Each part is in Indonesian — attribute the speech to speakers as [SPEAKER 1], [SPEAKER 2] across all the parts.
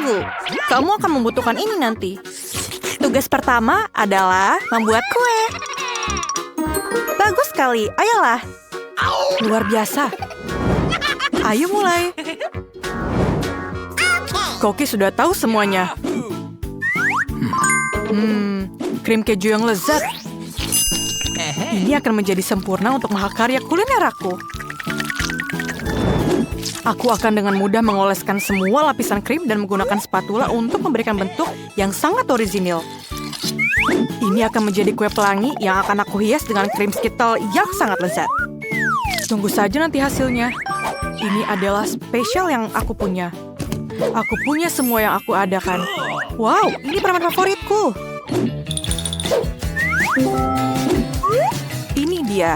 [SPEAKER 1] Tunggu, kamu akan membutuhkan ini nanti. Tugas pertama adalah membuat kue. Bagus sekali, ayolah. Luar biasa. Ayo mulai. Koki sudah tahu semuanya. Krim keju yang lezat. Ini akan menjadi sempurna untuk mahakarya kuliner aku. Aku akan dengan mudah mengoleskan semua lapisan krim dan menggunakan spatula untuk memberikan bentuk yang sangat orisinil. Ini akan menjadi kue pelangi yang akan aku hias dengan krim Skittle yang sangat lezat. Tunggu saja nanti hasilnya. Ini adalah spesial yang aku punya. Aku punya semua yang aku adakan. Wow, ini permen favoritku. Ini dia.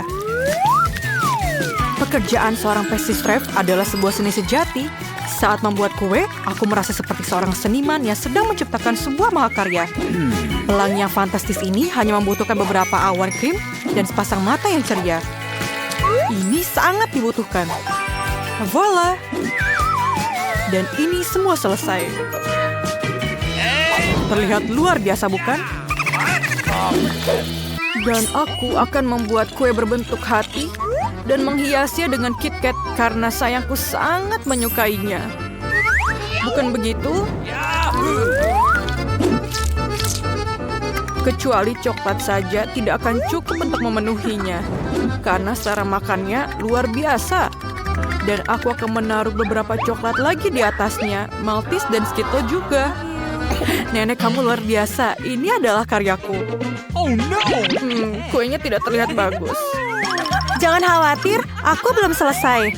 [SPEAKER 1] Pekerjaan seorang pastry chef adalah sebuah seni sejati. Saat membuat kue, aku merasa seperti seorang seniman yang sedang menciptakan sebuah mahakarya. Pelangi yang fantastis ini hanya membutuhkan beberapa awan krim dan sepasang mata yang ceria. Ini sangat dibutuhkan. Voila! Dan ini semua selesai. Terlihat luar biasa, bukan? Dan aku akan membuat kue berbentuk hati dan menghiasnya dengan KitKat karena sayangku sangat menyukainya. Bukan begitu? Kecuali coklat saja tidak akan cukup untuk memenuhinya. Karena cara makannya luar biasa. Dan aku akan menaruh beberapa coklat lagi di atasnya. Maltese dan Skittle juga. Nenek, kamu luar biasa. Ini adalah karyaku.
[SPEAKER 2] Oh no!
[SPEAKER 1] Kuenya tidak terlihat bagus. Jangan khawatir, aku belum selesai.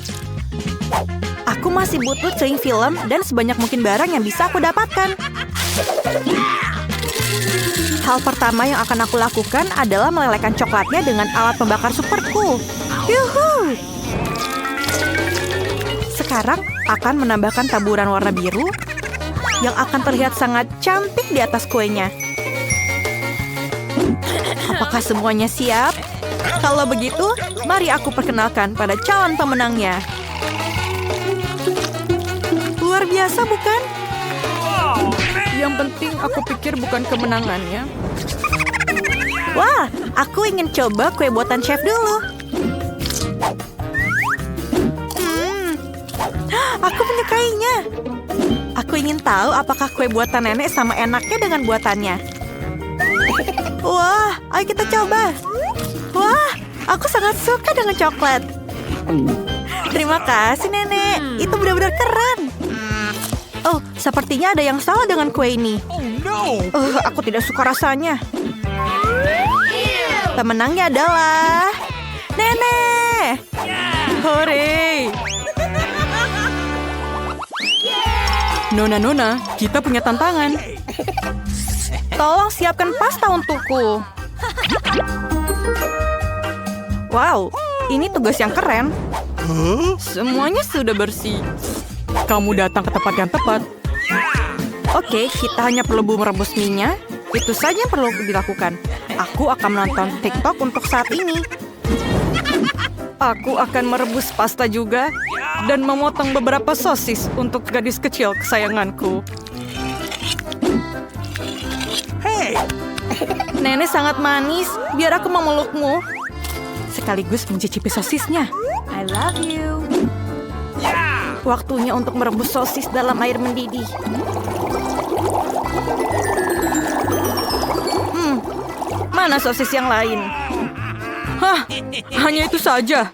[SPEAKER 1] Aku masih butuh cling film dan sebanyak mungkin barang yang bisa aku dapatkan. Hal pertama yang akan aku lakukan adalah melelehkan coklatnya dengan alat pembakar superku. Yuhu! Sekarang akan menambahkan taburan warna biru yang akan terlihat sangat cantik di atas kuenya. Apakah semuanya siap? Kalau begitu, mari aku perkenalkan pada calon pemenangnya. Luar biasa, bukan? Yang penting aku pikir bukan kemenangannya. Wah, aku ingin coba kue buatan chef dulu. Aku menyukainya. Aku ingin tahu apakah kue buatan nenek sama enaknya dengan buatannya. Wah, ayo kita coba. Wah, aku sangat suka dengan coklat. Terima kasih, Nenek. Itu benar-benar keren. Oh, sepertinya ada yang salah dengan kue ini. Aku tidak suka rasanya. Pemenangnya adalah Nenek. Hore! Nona, kita punya tantangan. Tolong siapkan pasta untukku. Wow, ini tugas yang keren. Semuanya sudah bersih. Kamu datang ke tempat yang tepat. Oke, kita hanya perlu merebus mie-nya. Itu saja yang perlu dilakukan. Aku akan menonton TikTok untuk saat ini. Aku akan merebus pasta juga dan memotong beberapa sosis untuk gadis kecil kesayanganku.
[SPEAKER 2] Hey!
[SPEAKER 1] Nenek sangat manis. Biar aku memelukmu. Sekaligus mencicipi sosisnya. I love you. Waktunya untuk merebus sosis dalam air mendidih. Mana sosis yang lain? Hah, hanya itu saja.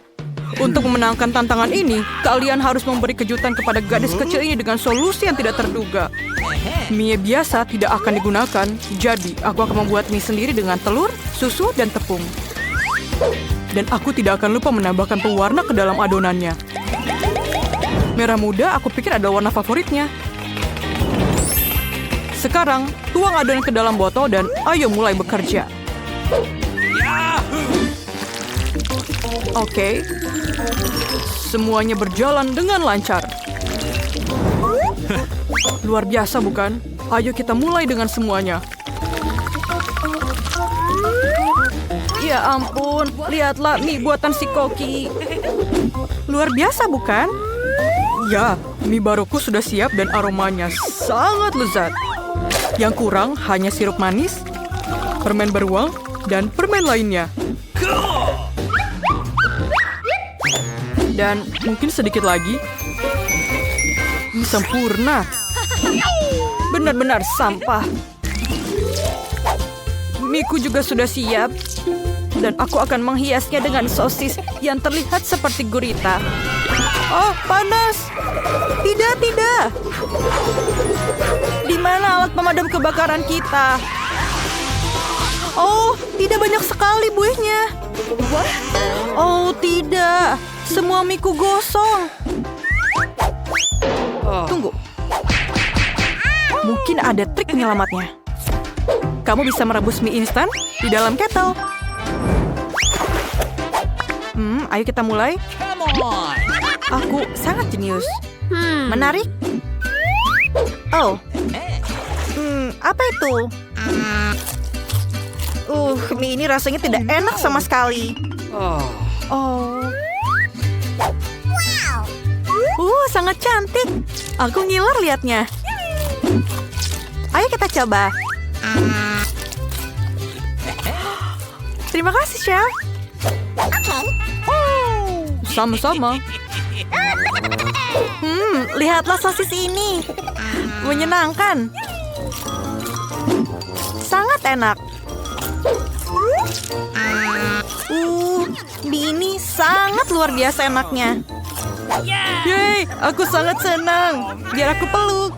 [SPEAKER 1] Untuk memenangkan tantangan ini, kalian harus memberi kejutan kepada gadis kecil ini dengan solusi yang tidak terduga. Mie biasa tidak akan digunakan, jadi aku akan membuat mie sendiri dengan telur, susu, dan tepung. Dan aku tidak akan lupa menambahkan pewarna ke dalam adonannya. Merah muda aku pikir adalah warna favoritnya. Sekarang, tuang adonan ke dalam botol dan ayo mulai bekerja. Oke. Semuanya berjalan dengan lancar. Luar biasa, bukan? Ayo kita mulai dengan semuanya. Ya ampun, lihatlah mie buatan si Koki. Luar biasa, bukan? Ya, Mie baruku sudah siap dan aromanya sangat lezat. Yang kurang hanya sirup manis, permen beruang, dan permen lainnya. Dan mungkin sedikit lagi. Ini sempurna. Benar-benar sampah. Mie-ku juga sudah siap. Dan aku akan menghiasnya dengan sosis yang terlihat seperti gurita. Oh, panas. Tidak, tidak. Di mana alat pemadam kebakaran kita? Oh, tidak banyak sekali buihnya. Oh, tidak. Semua mie-ku gosong. Tunggu. Mungkin ada trik penyelamatnya. Kamu bisa merebus mie instan di dalam kettle. Ayo kita mulai.
[SPEAKER 2] Come on.
[SPEAKER 1] Aku sangat jenius. Menarik? Oh. Apa itu? Mie ini rasanya tidak enak sama sekali. Oh. Sangat cantik. Aku ngiler liatnya. Ayo kita coba. Terima kasih, Chef. Sama-sama. Lihatlah sosis ini. Menyenangkan. Sangat enak. Mie ini sangat luar biasa enaknya. Yeay, aku sangat senang. Biar aku peluk.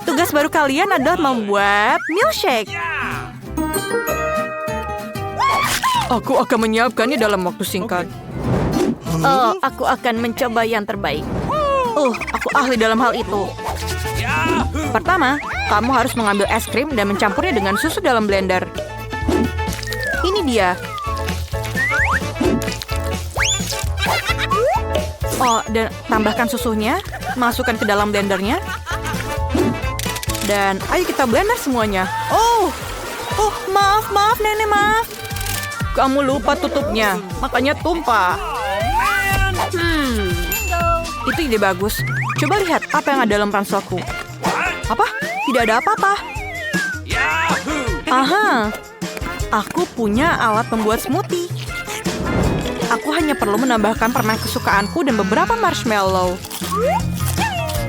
[SPEAKER 1] Tugas baru kalian adalah membuat milkshake. Aku akan menyiapkannya dalam waktu singkat. Oh, aku akan mencoba yang terbaik. Aku ahli dalam hal itu. Pertama, kamu harus mengambil es krim dan mencampurnya dengan susu dalam blender. Ini dia. Oh, dan tambahkan susunya, masukkan ke dalam blendernya. Dan ayo kita blender semuanya. Maaf, Nenek, maaf. Kamu lupa tutupnya, makanya tumpah. Itu ide bagus. Coba lihat apa yang ada dalam ranselku. Apa? Tidak ada apa-apa. Aha, aku punya alat pembuat smoothie. Aku hanya perlu menambahkan permen kesukaanku dan beberapa marshmallow.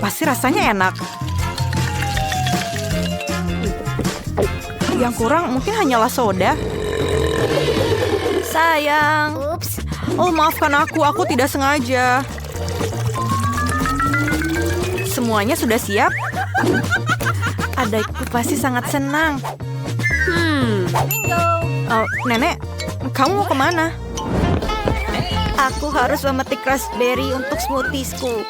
[SPEAKER 1] Pasti rasanya enak. Yang kurang mungkin hanyalah soda. Sayang. Oh, maafkan aku tidak sengaja. Semuanya sudah siap? Adikku pasti sangat senang. Oh, Nenek, kamu mau kemana? Aku harus memetik raspberry untuk smoothiesku.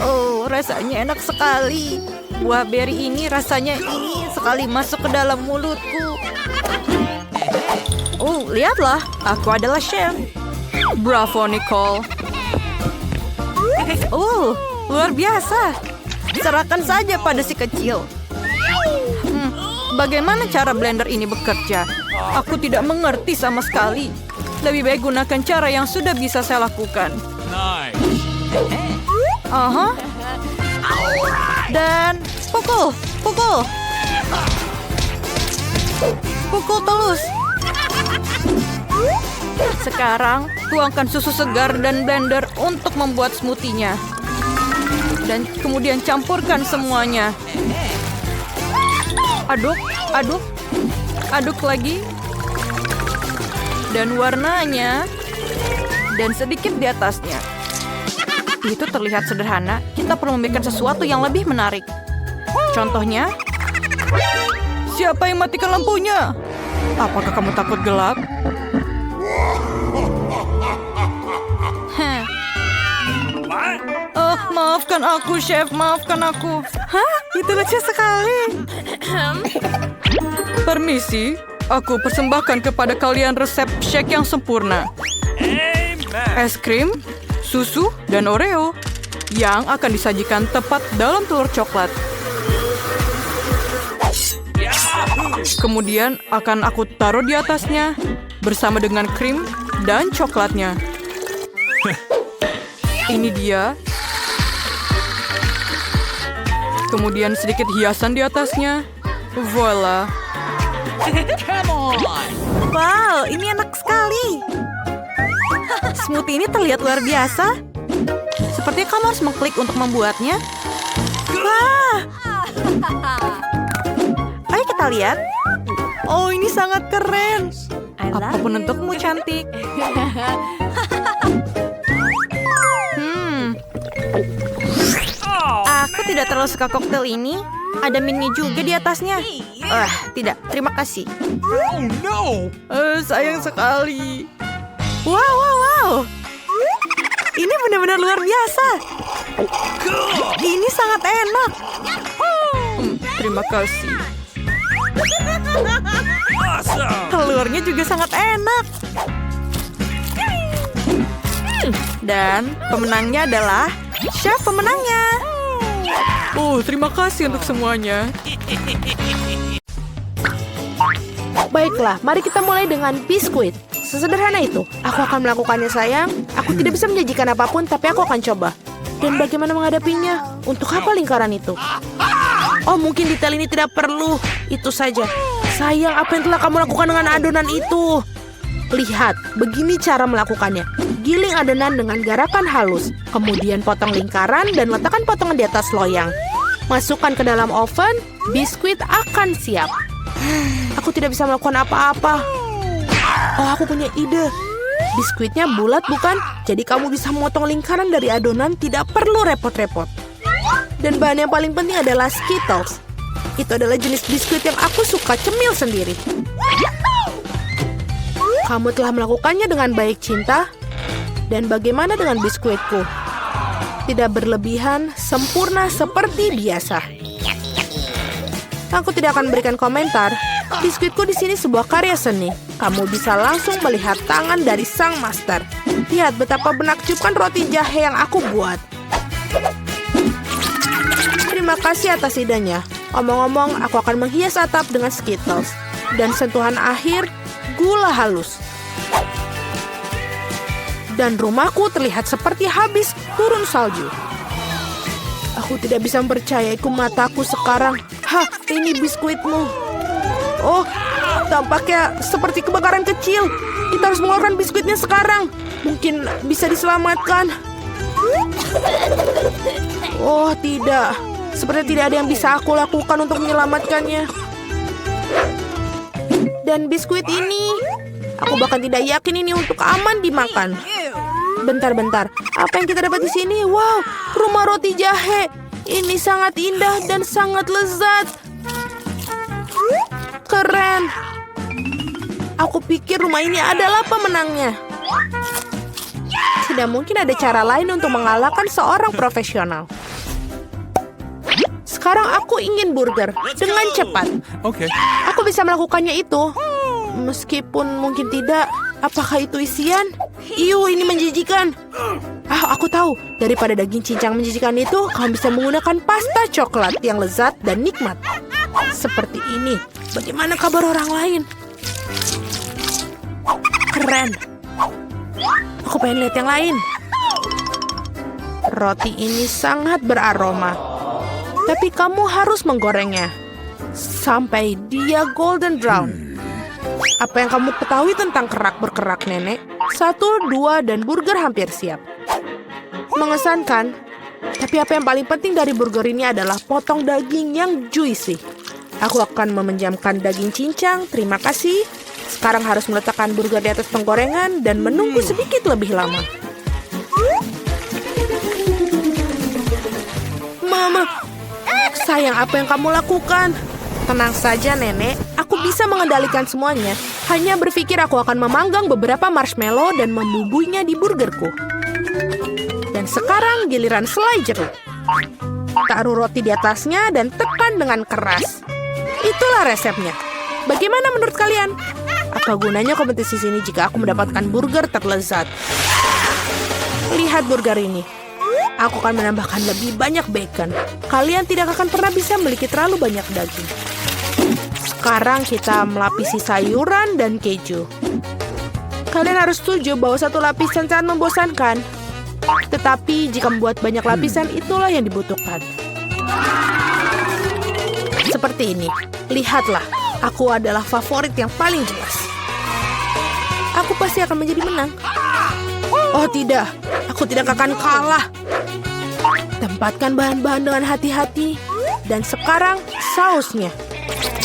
[SPEAKER 1] Oh, rasanya enak sekali. Buah beri ini rasanya ingin sekali masuk ke dalam mulutku. Oh, lihatlah, aku adalah chef. Bravo, Nicole. Oh, luar biasa. Serahkan saja pada si kecil. Bagaimana cara blender ini bekerja? Aku tidak mengerti sama sekali. Lebih baik gunakan cara yang sudah bisa saya lakukan.
[SPEAKER 2] Nice.
[SPEAKER 1] Dan pukul. Pukul terus. Sekarang, tuangkan susu segar dan blender untuk membuat smoothie-nya. Dan kemudian campurkan semuanya. Aduk lagi. Dan warnanya. Dan sedikit di atasnya. Itu terlihat sederhana. Kita perlu membuat sesuatu yang lebih menarik. Contohnya, siapa yang matikan lampunya? Apakah kamu takut gelap? Maafkan aku, Chef. Maafkan aku. Hah? Itu lucu sekali. Permisi, aku persembahkan kepada kalian resep shake yang sempurna. Es krim, susu, dan Oreo yang akan disajikan tepat dalam telur coklat. Kemudian akan aku taruh di atasnya bersama dengan krim dan coklatnya. Ini dia. Kemudian sedikit hiasan di atasnya. Voila.
[SPEAKER 2] Come on!
[SPEAKER 1] Wow, ini enak sekali. Smoothie ini terlihat luar biasa. Sepertinya kamu harus mengklik untuk membuatnya. Wah. Ayo kita lihat. Oh, ini sangat keren. Apapun untukmu, cantik. Aku tidak terlalu suka koktail ini. Ada mini juga di atasnya. Tidak. Terima kasih.
[SPEAKER 2] Oh no!
[SPEAKER 1] Sayang sekali. Wow. Ini benar-benar luar biasa. Ini sangat enak. Terima kasih.
[SPEAKER 2] Awesome!
[SPEAKER 1] Telurnya juga sangat enak. Dan pemenangnya adalah chef pemenangnya. Terima kasih untuk semuanya.
[SPEAKER 3] Baiklah, mari kita mulai dengan biskuit. Sesederhana itu. Aku akan melakukannya, sayang. Aku tidak bisa menjanjikan apapun, tapi aku akan coba. Dan bagaimana menghadapinya? Untuk apa lingkaran itu? Oh, mungkin detail ini tidak perlu. Itu saja. Sayang, apa yang telah kamu lakukan dengan adonan itu? Lihat, begini cara melakukannya. Giling adonan dengan garakan halus. Kemudian potong lingkaran dan letakkan potongan di atas loyang. Masukkan ke dalam oven, biskuit akan siap. Aku tidak bisa melakukan apa-apa. Oh, aku punya ide. Biskuitnya bulat bukan? Jadi kamu bisa memotong lingkaran dari adonan, tidak perlu repot-repot. Dan bahan yang paling penting adalah Skittles. Itu adalah jenis biskuit yang aku suka cemil sendiri. Kamu telah melakukannya dengan baik, cinta. Dan bagaimana dengan biskuitku? Tidak berlebihan, sempurna seperti biasa. Aku tidak akan berikan komentar. Biskuitku di sini sebuah karya seni. Kamu bisa langsung melihat tangan dari sang master. Lihat betapa menakjubkan roti jahe yang aku buat. Terima kasih atas idenya. Omong-omong, aku akan menghias atap dengan Skittles. Dan sentuhan akhir, gula halus. Dan rumahku terlihat seperti habis turun salju. Aku tidak bisa mempercayai mataku sekarang. Hah, ini biskuitmu. Oh, tampaknya seperti kebakaran kecil. Kita harus mengeluarkan biskuitnya sekarang. Mungkin bisa diselamatkan. Oh, tidak. Seperti tidak ada yang bisa aku lakukan untuk menyelamatkannya. Dan biskuit ini, aku bahkan tidak yakin ini untuk aman dimakan. Bentar. Apa yang kita dapat di sini? Wow, rumah roti jahe. Ini sangat indah dan sangat lezat. Keren. Aku pikir rumah ini adalah pemenangnya. Tidak mungkin ada cara lain untuk mengalahkan seorang profesional. Sekarang aku ingin burger dengan cepat.
[SPEAKER 2] Okay.
[SPEAKER 3] Aku bisa melakukannya itu. Meskipun mungkin tidak. Apakah itu isian? Ini menjijikan. Aku tahu. Daripada daging cincang menjijikan itu, kamu bisa menggunakan pasta coklat yang lezat dan nikmat. Seperti ini. Bagaimana kabar orang lain? Keren. Aku pengen lihat yang lain. Roti ini sangat beraroma. Tapi kamu harus menggorengnya sampai dia golden brown. Apa yang kamu ketahui tentang kerak berkerak, nenek? 1, 2, dan burger hampir siap. Mengesankan. Tapi apa yang paling penting dari burger ini adalah potong daging yang juicy. Aku akan meminjamkan daging cincang, terima kasih. Sekarang harus meletakkan burger di atas penggorengan dan menunggu sedikit lebih lama. Mama, sayang, apa yang kamu lakukan? Tenang saja, nenek. Aku bisa mengendalikan semuanya. Hanya berpikir aku akan memanggang beberapa marshmallow dan membubuinya di burgerku. Dan sekarang giliran selai jeruk. Taruh roti di atasnya dan tekan dengan keras. Itulah resepnya. Bagaimana menurut kalian? Apa gunanya kompetisi sini jika aku mendapatkan burger terlezat? Lihat burger ini. Aku akan menambahkan lebih banyak bacon. Kalian tidak akan pernah bisa memiliki terlalu banyak daging. Sekarang kita melapisi sayuran dan keju. Kalian harus setuju bahwa satu lapisan sangat membosankan. Tetapi jika membuat banyak lapisan, itulah yang dibutuhkan. Seperti ini. Lihatlah, aku adalah favorit yang paling jelas. Aku pasti akan menjadi menang. Oh tidak, aku tidak akan kalah. Tempatkan bahan-bahan dengan hati-hati. Dan sekarang sausnya.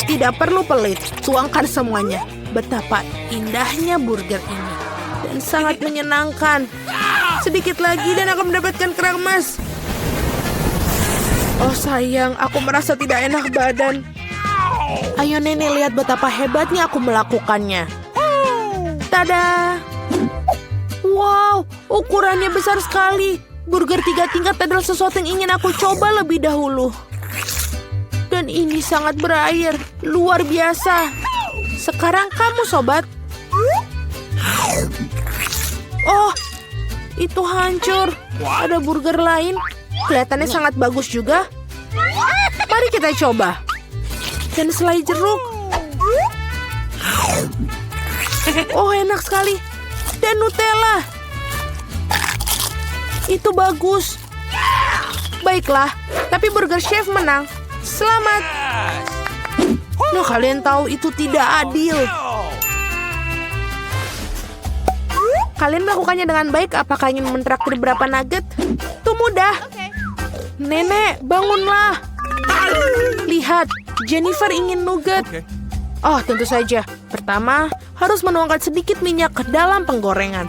[SPEAKER 3] Tidak perlu pelit, tuangkan semuanya. Betapa indahnya burger ini. Dan sangat menyenangkan. Sedikit lagi dan akan mendapatkan kerang emas. Oh sayang, aku merasa tidak enak badan. Ayo nenek, lihat betapa hebatnya aku melakukannya. Tada! Wow, ukurannya besar sekali. Burger 3 tingkat adalah sesuatu yang ingin aku coba lebih dahulu. Dan ini sangat berair, luar biasa. Sekarang kamu, sobat. Oh, itu hancur. Ada burger lain. Kelihatannya sangat bagus juga. Mari kita coba. Dan selai jeruk. Oh, enak sekali. Dan Nutella. Itu bagus. Baiklah, tapi burger chef menang. Selamat. Nah, kalian tahu itu tidak adil. Kalian melakukannya dengan baik. Apakah ingin mentraktir berapa nugget? Itu mudah. Nenek, bangunlah. Lihat, Jennifer ingin nugget. Oh, tentu saja. Pertama, harus menuangkan sedikit minyak ke dalam penggorengan.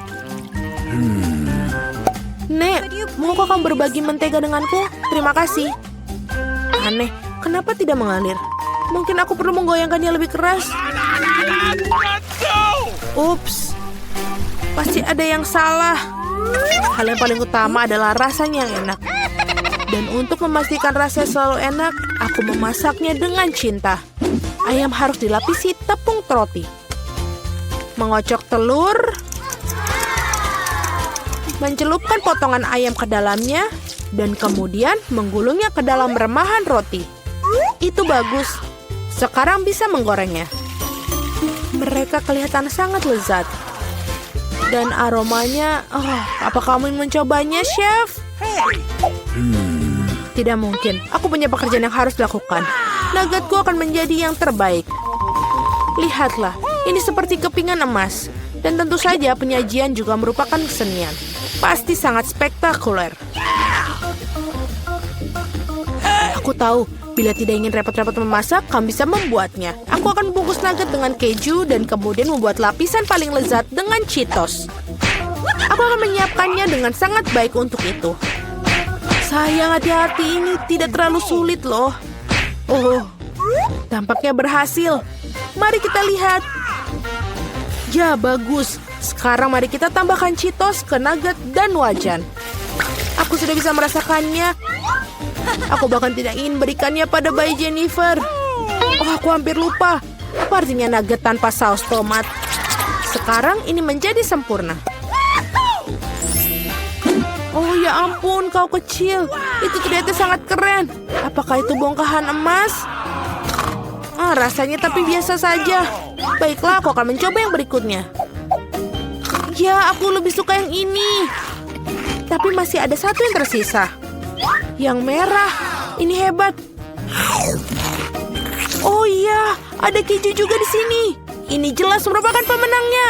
[SPEAKER 3] Nek, maukah kamu berbagi mentega denganku? Terima kasih. Aneh, kenapa tidak mengalir? Mungkin aku perlu menggoyangkannya lebih keras. Ups, pasti ada yang salah. Hal yang paling utama adalah rasanya yang enak. Dan untuk memastikan rasanya selalu enak, aku memasaknya dengan cinta. Ayam harus dilapisi tepung roti. Mengocok telur. Mencelupkan potongan ayam ke dalamnya. Dan kemudian menggulungnya ke dalam remahan roti. Itu bagus. Sekarang bisa menggorengnya. Mereka kelihatan sangat lezat. Dan aromanya, apa kamu ingin mencobanya, chef? Tidak mungkin. Aku punya pekerjaan yang harus dilakukan. Nuggetku akan menjadi yang terbaik. Lihatlah, ini seperti kepingan emas. Dan tentu saja penyajian juga merupakan kesenian. Pasti sangat spektakuler. Aku tahu, bila tidak ingin repot-repot memasak, kamu bisa membuatnya. Aku akan membungkus nugget dengan keju dan kemudian membuat lapisan paling lezat dengan Cheetos. Aku akan menyiapkannya dengan sangat baik untuk itu. Sayang, hati-hati, ini tidak terlalu sulit loh. Oh, tampaknya berhasil. Mari kita lihat. Ya, bagus. Sekarang mari kita tambahkan Cheetos ke nugget dan wajan. Aku sudah bisa merasakannya. Aku bahkan tidak ingin berikannya pada bayi Jennifer. Oh, aku hampir lupa. Apa artinya nugget tanpa saus tomat? Sekarang ini menjadi sempurna. Oh ya ampun, kau kecil. Itu ternyata sangat keren. Apakah itu bongkahan emas? Rasanya tapi biasa saja. Baiklah, aku akan mencoba yang berikutnya. Ya, aku lebih suka yang ini. Tapi masih ada satu yang tersisa. Yang merah. Ini hebat. Oh iya, ada keju juga di sini. Ini jelas merupakan pemenangnya.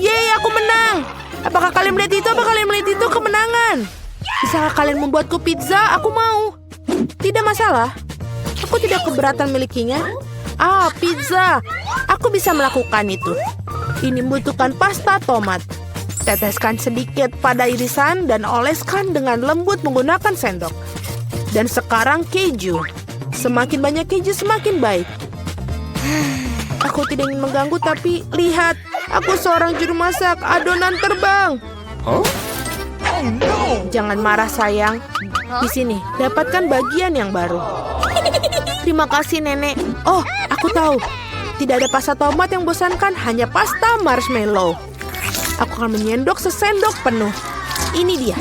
[SPEAKER 3] Yeay, aku menang. Apakah kalian melihat itu? Apakah kalian melihat itu kemenangan? Bisakah kalian membuatku pizza? Aku mau. Tidak masalah. Aku tidak keberatan milikinya. Pizza. Aku bisa melakukan itu. Ini membutuhkan pasta tomat. Teteskan sedikit pada irisan dan oleskan dengan lembut menggunakan sendok. Dan sekarang keju. Semakin banyak keju semakin baik. Aku tidak ingin mengganggu tapi lihat. Aku seorang juru masak. Adonan terbang.
[SPEAKER 2] Oh no!
[SPEAKER 3] Jangan marah sayang. Di sini, dapatkan bagian yang baru. Terima kasih nenek. Oh, aku tahu. Tidak ada pasta tomat yang bosankan, hanya pasta marshmallow. Aku akan menyendok sesendok penuh. Ini dia.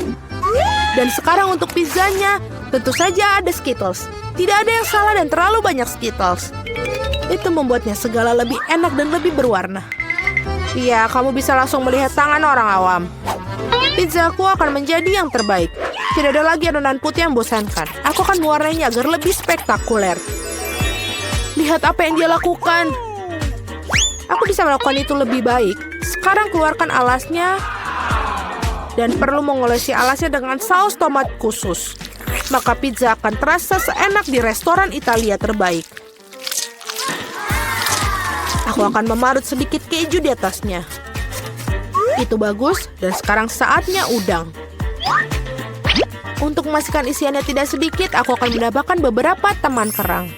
[SPEAKER 3] Dan sekarang untuk pizzanya, tentu saja ada Skittles. Tidak ada yang salah dan terlalu banyak Skittles. Itu membuatnya segala lebih enak dan lebih berwarna. Iya, kamu bisa langsung melihat tangan orang awam. Pizzaku akan menjadi yang terbaik. Tidak ada lagi adonan putih yang bosankan. Aku akan mewarnainya agar lebih spektakuler. Lihat apa yang dia lakukan. Aku bisa melakukan itu lebih baik. Sekarang keluarkan alasnya. Dan perlu mengolesi alasnya dengan saus tomat khusus. Maka pizza akan terasa seenak di restoran Italia terbaik. Aku akan memarut sedikit keju di atasnya. Itu bagus, dan sekarang saatnya udang. Untuk memastikan isiannya tidak sedikit, aku akan menambahkan beberapa teman kerang.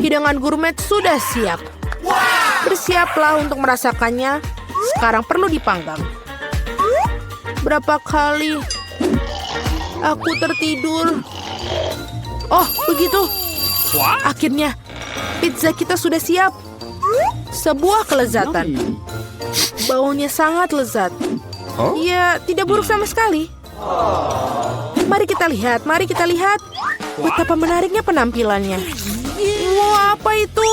[SPEAKER 3] Hidangan gourmet sudah siap. Bersiaplah untuk merasakannya. Sekarang perlu dipanggang. Berapa kali aku tertidur? Oh, begitu. Akhirnya, pizza kita sudah siap. Sebuah kelezatan. Baunya sangat lezat. Ya, tidak buruk sama sekali. Mari kita lihat. Betapa menariknya penampilannya. Wah, apa itu?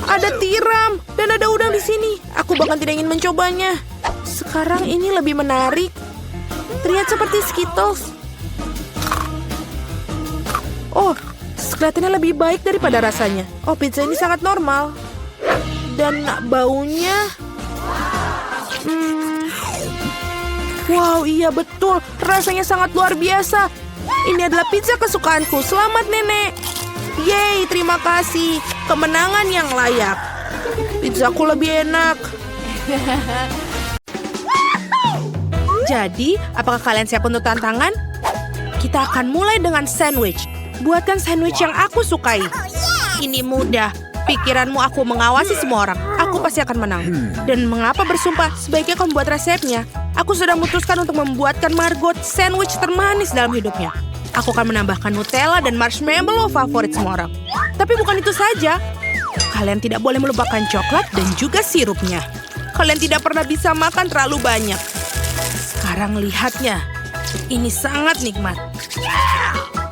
[SPEAKER 3] Ada tiram dan ada udang di sini. Aku bahkan tidak ingin mencobanya. Sekarang ini lebih menarik. Terlihat seperti Skittles. Oh, kelihatannya lebih baik daripada rasanya. Oh, pizza ini sangat normal. Dan baunya... Wow, iya betul. Rasanya sangat luar biasa. Ini adalah pizza kesukaanku. Selamat, Nenek. Yeay, terima kasih. Kemenangan yang layak. Pizzaku lebih enak. Jadi, apakah kalian siap untuk tantangan? Kita akan mulai dengan sandwich. Buatkan sandwich yang aku sukai. Ini mudah. Pikiranmu aku mengawasi semua orang. Aku pasti akan menang. Dan mengapa bersumpah? Sebaiknya kau membuat resepnya. Aku sudah memutuskan untuk membuatkan Margot sandwich termanis dalam hidupnya. Aku akan menambahkan Nutella dan marshmallow favorit semua orang. Tapi bukan itu saja. Kalian tidak boleh melupakan coklat dan juga sirupnya. Kalian tidak pernah bisa makan terlalu banyak. Sekarang lihatnya. Ini sangat nikmat.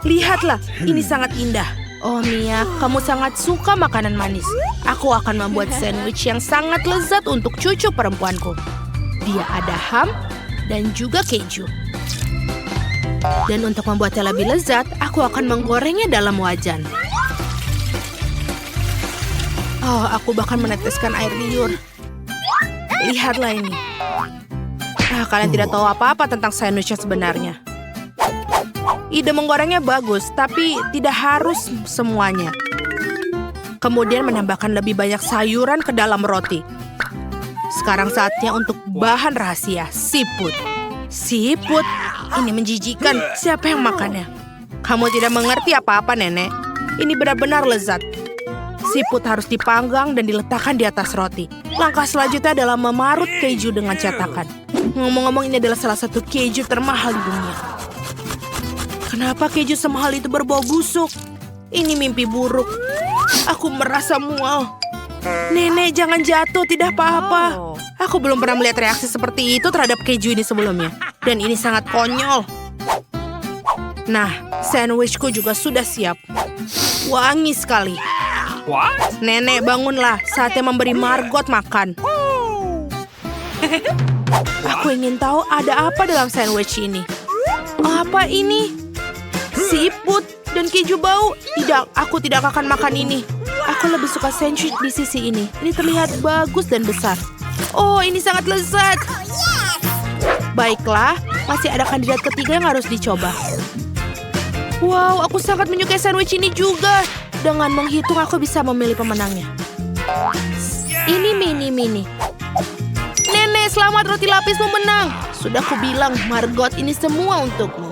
[SPEAKER 3] Lihatlah, ini sangat indah. Oh Mia, kamu sangat suka makanan manis. Aku akan membuat sandwich yang sangat lezat untuk cucu perempuanku. Dia ada ham dan juga keju. Dan untuk membuatnya lebih lezat, aku akan menggorengnya dalam wajan. Oh, aku bahkan meneteskan air liur. Lihatlah ini. Kalian tidak tahu apa-apa tentang sandwich yang sebenarnya. Ide menggorengnya bagus, tapi tidak harus semuanya. Kemudian menambahkan lebih banyak sayuran ke dalam roti. Sekarang saatnya untuk bahan rahasia, siput. Siput? Ini menjijikan. Siapa yang makannya? Kamu tidak mengerti apa-apa, Nenek. Ini benar-benar lezat. Siput harus dipanggang dan diletakkan di atas roti. Langkah selanjutnya adalah memarut keju dengan cetakan. Ngomong-ngomong, ini adalah salah satu keju termahal di dunia. Kenapa keju semahal itu berbau busuk? Ini mimpi buruk. Aku merasa mual. Nenek, jangan jatuh, tidak apa-apa. Aku belum pernah melihat reaksi seperti itu terhadap keju ini sebelumnya. Dan ini sangat konyol. Nah, sandwichku juga sudah siap. Wangi sekali. Nenek, bangunlah. Saatnya memberi Margot makan. Aku ingin tahu ada apa dalam sandwich ini. Apa ini? Siput dan keju bau. Tidak, aku tidak akan makan ini. Aku lebih suka sandwich di sisi ini. Ini terlihat bagus dan besar. Oh, ini sangat lezat. Baiklah, masih ada kandidat ketiga yang harus dicoba. Wow, aku sangat menyukai sandwich ini juga. Dengan menghitung, aku bisa memilih pemenangnya. Ini mini. Nenek, selamat, roti lapismu menang. Sudah kubilang, Margot, ini semua untukmu.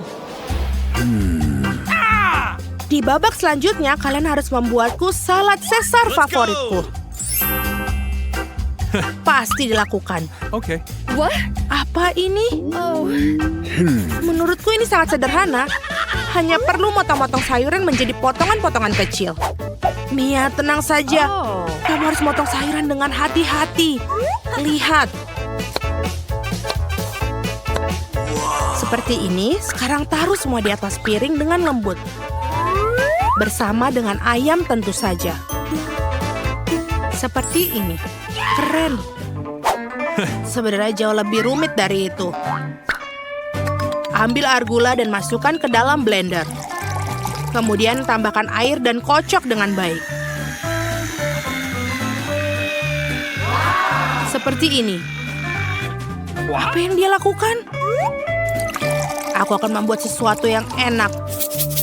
[SPEAKER 3] Di babak selanjutnya, kalian harus membuatku salad Caesar favoritku. Pasti dilakukan.
[SPEAKER 2] Okay.
[SPEAKER 3] What? Apa ini? Menurutku ini sangat sederhana. Hanya perlu motong-motong sayuran menjadi potongan-potongan kecil. Mia, tenang saja. Kamu harus motong sayuran dengan hati-hati. Lihat. Seperti ini, sekarang taruh semua di atas piring dengan lembut. Bersama dengan ayam tentu saja. Seperti ini. Keren. Sebenarnya jauh lebih rumit dari itu. Ambil air gula dan masukkan ke dalam blender. Kemudian tambahkan air dan kocok dengan baik. Seperti ini. Apa yang dia lakukan? Aku akan membuat sesuatu yang enak.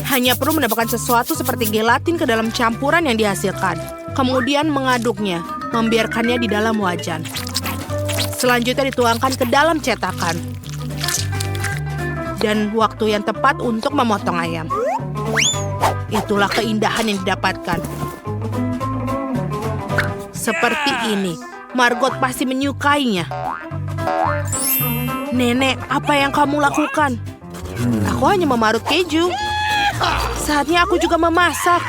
[SPEAKER 3] Hanya perlu menambahkan sesuatu seperti gelatin ke dalam campuran yang dihasilkan. Kemudian mengaduknya, membiarkannya di dalam wajan. Selanjutnya dituangkan ke dalam cetakan. Dan waktu yang tepat untuk memotong ayam. Itulah keindahan yang didapatkan. Seperti ini. Margot pasti menyukainya. Nenek, apa yang kamu lakukan? Aku hanya memarut keju. Saatnya aku juga memasak.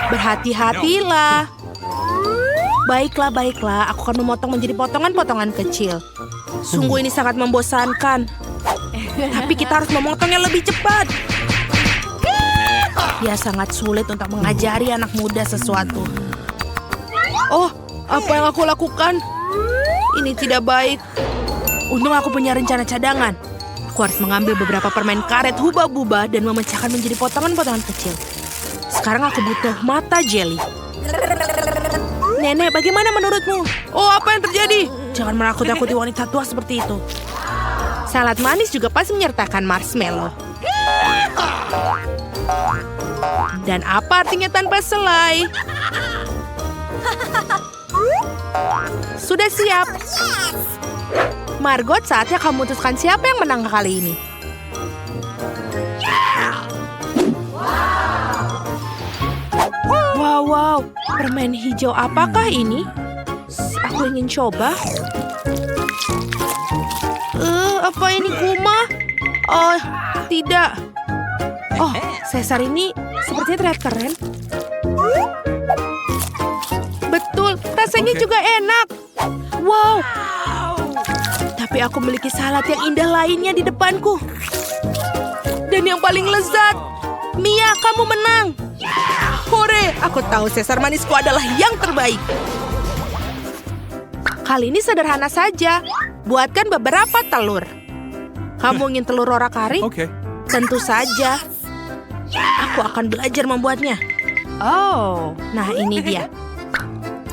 [SPEAKER 3] Berhati-hatilah. Baiklah, baiklah. Aku akan memotong menjadi potongan-potongan kecil. Sungguh ini sangat membosankan. Tapi kita harus memotongnya lebih cepat. Ya, sangat sulit untuk mengajari anak muda sesuatu. Oh, apa yang aku lakukan? Ini tidak baik. Untung aku punya rencana cadangan. Aku harus mengambil beberapa permen karet hubah-bubah dan memecahkan menjadi potongan-potongan kecil. Sekarang aku butuh mata jelly. Nenek, bagaimana menurutmu? Oh, apa yang terjadi? Jangan menakut-nakuti wanita tua seperti itu. Salad manis juga pasti menyertakan marshmallow. Dan apa artinya tanpa selai? Sudah siap. Margot, saatnya kamu memutuskan siapa yang menang kali ini. Wow, permen hijau apakah ini? Aku ingin coba. Apa ini kuma? Oh, tidak. Oh, Caesar ini sepertinya terlihat keren. Betul, rasanya juga enak. Wow. Tapi aku memiliki salad yang indah lainnya di depanku. Dan yang paling lezat. Mia, kamu menang. Hore, aku tahu Caesar manisku adalah yang terbaik. Kali ini sederhana saja. Buatkan beberapa telur. Kamu ingin telur orak-arik?
[SPEAKER 2] Okay.
[SPEAKER 3] Tentu saja. Aku akan belajar membuatnya. Oh, nah ini dia.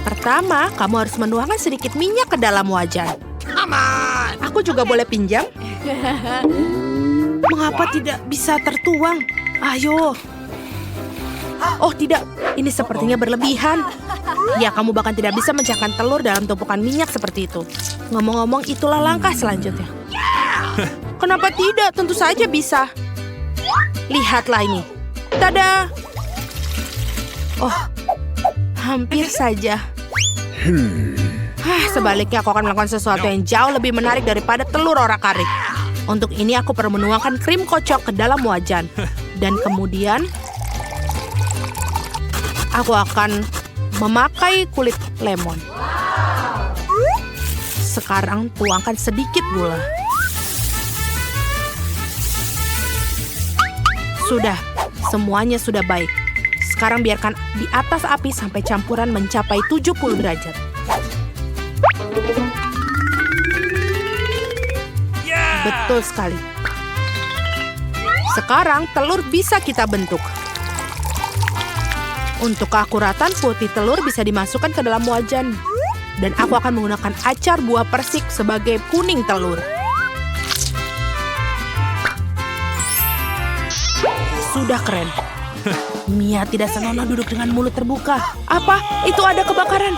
[SPEAKER 3] Pertama, kamu harus menuangkan sedikit minyak ke dalam wajan. Aku juga boleh pinjam? Mengapa tidak bisa tertuang? Ayo. Oh tidak, ini sepertinya berlebihan. Ya, kamu bahkan tidak bisa mencahkan telur dalam tumpukan minyak seperti itu. Ngomong-ngomong, itulah langkah selanjutnya. Kenapa tidak? Tentu saja bisa. Lihatlah ini. Tada! Oh, hampir saja. Sebaliknya, aku akan melakukan sesuatu yang jauh lebih menarik daripada telur orak-arik. Untuk ini, aku perlu menuangkan krim kocok ke dalam wajan. Dan kemudian, aku akan memakai kulit lemon. Sekarang tuangkan sedikit gula. Sudah, semuanya sudah baik. Sekarang biarkan di atas api sampai campuran mencapai 70 derajat. Betul sekali. Sekarang telur bisa kita bentuk. Untuk keakuratan, putih telur bisa dimasukkan ke dalam wajan. Dan aku akan menggunakan acar buah persik sebagai kuning telur. Sudah keren. Mia tidak senonoh duduk dengan mulut terbuka. Apa? Itu ada kebakaran.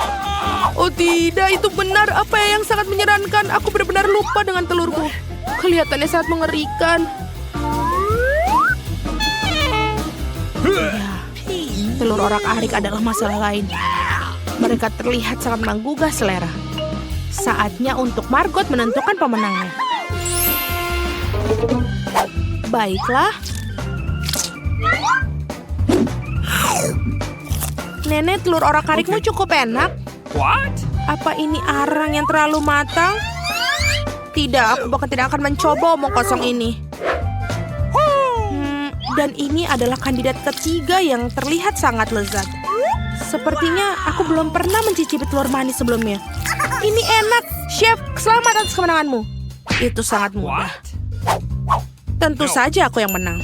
[SPEAKER 3] Oh tidak, itu benar. Apa yang sangat menyerankan. Aku benar-benar lupa dengan telurku. Kelihatannya sangat mengerikan. Ya, telur orak-arik adalah masalah lain. Mereka terlihat sangat menggugah selera. Saatnya untuk Margot menentukan pemenangnya. Baiklah. Nenek, telur orak-arikmu cukup enak.
[SPEAKER 2] What?
[SPEAKER 3] Apa ini arang yang terlalu matang? Tidak, aku bahkan tidak akan mencoba omong kosong ini. Dan ini adalah kandidat ketiga yang terlihat sangat lezat. Sepertinya aku belum pernah mencicipi telur manis sebelumnya. Ini enak. Chef, selamat atas kemenanganmu. Itu sangat mudah. Tentu saja aku yang menang.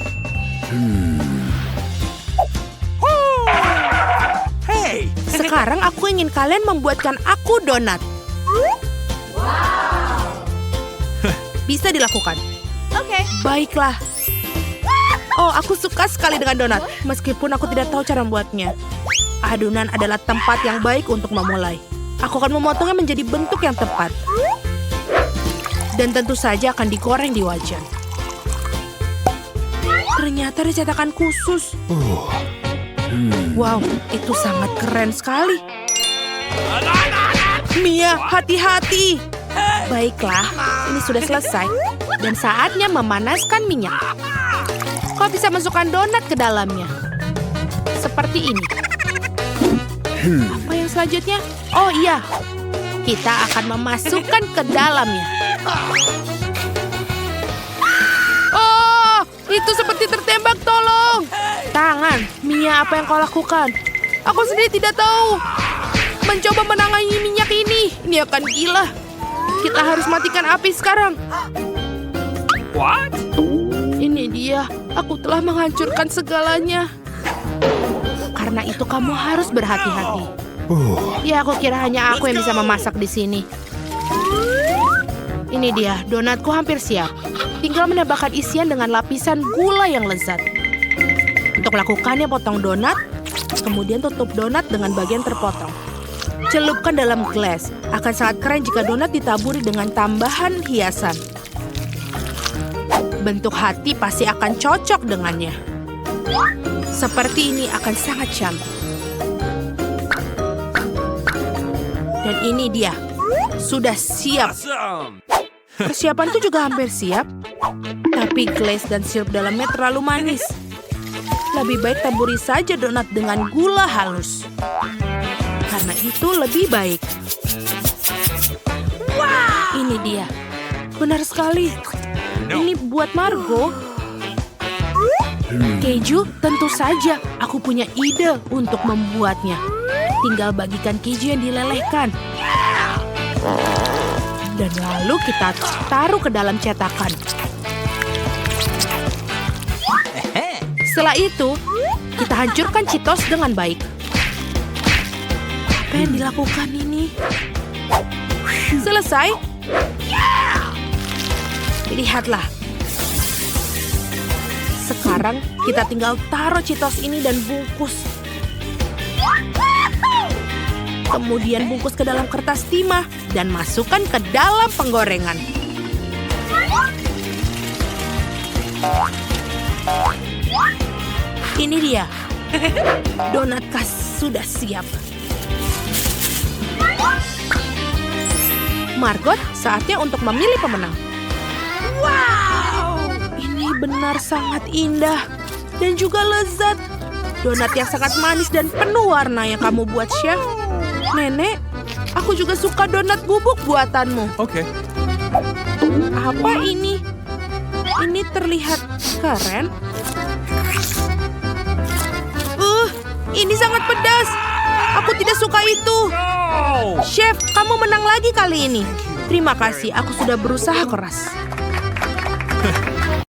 [SPEAKER 2] Hey!
[SPEAKER 3] Sekarang aku ingin kalian membuatkan aku donat. Bisa dilakukan.
[SPEAKER 1] Oke.
[SPEAKER 3] Baiklah. Oh, aku suka sekali dengan donat, meskipun aku tidak tahu cara membuatnya. Adonan adalah tempat yang baik untuk memulai. Aku akan memotongnya menjadi bentuk yang tepat. Dan tentu saja akan digoreng di wajan. Ternyata ada cetakan khusus. Wow, itu sangat keren sekali. Mia, hati-hati. Baiklah, ini sudah selesai. Dan saatnya memanaskan minyak. Kau bisa masukkan donat ke dalamnya. Seperti ini. Apa yang selanjutnya? Oh iya, kita akan memasukkan ke dalamnya. Oh, itu seperti tertembak, tolong. Tangan, Mia, apa yang kau lakukan? Aku sendiri tidak tahu. Mencoba menangani minyak ini akan gila. Kita harus matikan api sekarang.
[SPEAKER 2] What?
[SPEAKER 3] Ini dia, aku telah menghancurkan segalanya. Karena itu kamu harus berhati-hati. Ya, aku kira hanya aku yang bisa memasak di sini. Ini dia, donatku hampir siap. Tinggal menambahkan isian dengan lapisan gula yang lezat. Untuk melakukannya, potong donat, kemudian tutup donat dengan bagian terpotong. Celupkan dalam gelas. Akan sangat keren jika donat ditaburi dengan tambahan hiasan. Bentuk hati pasti akan cocok dengannya. Seperti ini akan sangat cantik. Dan ini dia, sudah siap.
[SPEAKER 2] Awesome!
[SPEAKER 3] Persiapanku juga hampir siap. Tapi glaze dan sirup dalamnya terlalu manis. Lebih baik taburi saja donat dengan gula halus. Karena itu lebih baik. Wow! Ini dia. Benar sekali. Ini buat Margo. Keju, tentu saja. Aku punya ide untuk membuatnya. Tinggal bagikan keju yang dilelehkan. Dan lalu kita taruh ke dalam cetakan. Setelah itu, kita hancurkan Cheetos dengan baik. Apa yang dilakukan ini? Selesai? Lihatlah. Sekarang kita tinggal taruh Cheetos ini dan bungkus. Kemudian bungkus ke dalam kertas timah dan masukkan ke dalam penggorengan. Ini dia. Donat khas sudah siap. Margot, saatnya untuk memilih pemenang. Wow! Ini benar sangat indah dan juga lezat. Donat yang sangat manis dan penuh warna yang kamu buat, Chef. Nenek, aku juga suka donat bubuk buatanmu.
[SPEAKER 2] Okay.
[SPEAKER 3] Apa ini? Ini terlihat keren. Ini sangat pedas. Aku tidak suka itu.
[SPEAKER 2] Oh!
[SPEAKER 3] Chef, kamu menang lagi kali ini. Terima kasih, aku sudah berusaha keras.